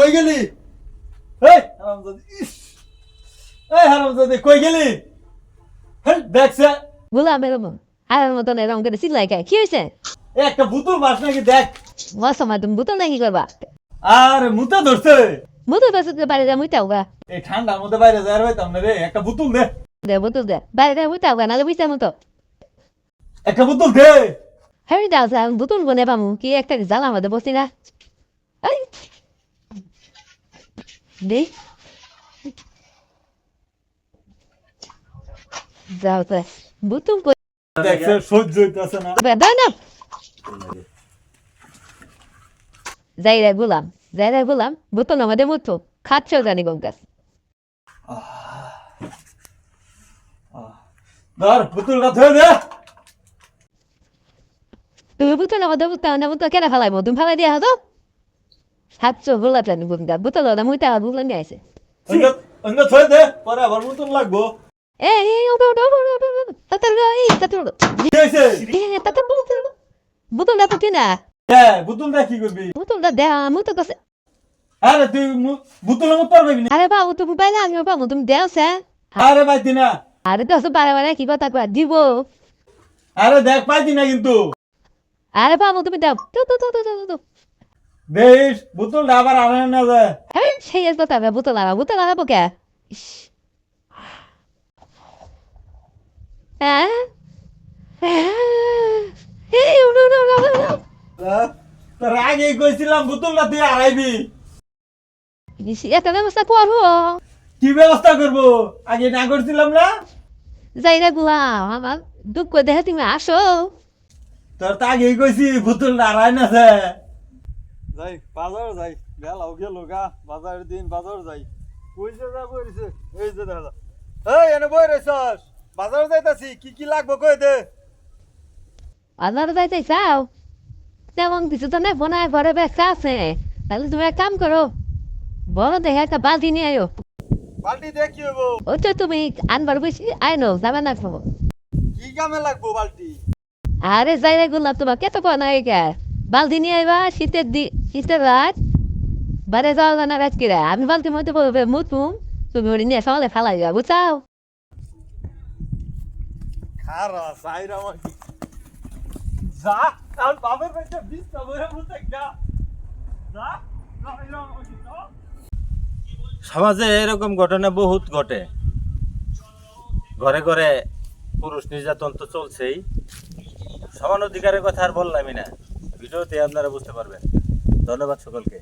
কই গেলি? এই হারামজাদি, ইস! এই হারামজাদি কই গেলি? হেই দেখছে গোলামের হারের মতন এরকম করে চিল্লাই খায় কি হয়েছে? একটা বুতুল মাছ নাকি দেখ। মসমা তুমি বোতল নাকি করবা? আর মুতা ধরছে। বোতল পাশে বাইরে যা মুইতাও গা। এই ঠান্ডার মধ্যে বাইরে যাই পাইতাম না রে, একটা বুতুল দে। দে বোতল দে বাইরে যা মুইতাও গা নাহলে বুঝতে মতো। একটা বুতুল দে। হ্যাঁ দাও যা বোতল বনে পামু কি একটা জ্বালা মধ্যে বসি না। এই দে যাও তো বোতল কই দেখছে সহ্য হইতাছে না। দাও না যাই রে গোলাম বোতল আমাদের মতো খাচ্ছেও জানি গঙ্গাস ধর বুতুলটা ধরে দে। তুমি বোতল আমাদের বোতল কেন ফেলাইবো তুমি ফেলাই দিয়া হতো খাচ্ছো গোলাপ জানি গঙ্গা বোতল ওটা মুইতা বুঝলাম নিয়ে আসে অন্য ধরে দে, পরে আবার বুতুল লাগবো। এই তাতার কি হয়েছে? বোতলটা তো কিনা হ্যাঁ, বুতুলটা কি করবি? বোতলটা দেয়া আমি তো কাছে আরে তুই বুতুলের মতো পারবি না। আরে বাবু তুমি পাইলে আমিও পাবো তুমি দেও সে আরে পাইতি না। আরে তো বারে বারে কি কথা কয়া দিব আরে দেখ পাইতি না কিন্তু। আরে বাবু তুমি দাও তো বেশ বুতুলটা আবার আনে না যায়। হ্যাঁ সেই কথা বোতল আনাবো কে ইস হ্যাঁ তোর আগে কইছিলাম বুতুলটা তুই আড়াইবি। একটা ব্যবস্থা করবো কি ব্যবস্থা করবো? আগে না করছিলাম না? যাই রে গুলাম আমার দুঃখ দেখে তুমি আসো তোর তো আগেই কইছি বুতুলটা আড়াই না যায়। যাই বাজার যাই গেলাও গেল গা বাজারের দিন বাজার যাই কই যে যা বইছে এই যে দেখা এই এনে বই রইছস বাজার যাইতাছি কি কি লাগবে কই দে আল্লাহ যাইতে চাও তেমন কিছু তো নাই বোনায় ঘরে ব্যস্ত আছে তাহলে তুমি এক কাম করো বড় দেখে একটা বালতি নিয়ে আয়ো বালতি দিয়ে কি হইব ওই তো তুমি আনবার বেশি আইনো যাবে না খাবো কি কামে লাগবো বালতি আরে যাই রে গোলাপ তোমার কে তো না কে বালতি নিয়ে আইবা শীতের রাত বারে যাওয়া না রাত কিরা আমি বালতির মধ্যে বলবে মুতুম তুমি ওটি নিয়ে সকালে ফেলাই যাবা বুঝাও খারা সাইরা মাটি যা আর বাবার বাইতে 20 টা বইরা মুতে গা যা সাইরা মাটি যা সমাজে এরকম ঘটনা বহুত ঘটে ঘরে ঘরে পুরুষ নির্যাতন তো চলছেই সমান অধিকারের কথা আর বললামই না ভিডিওতে আপনারা বুঝতে পারবেন ধন্যবাদ সকলকে।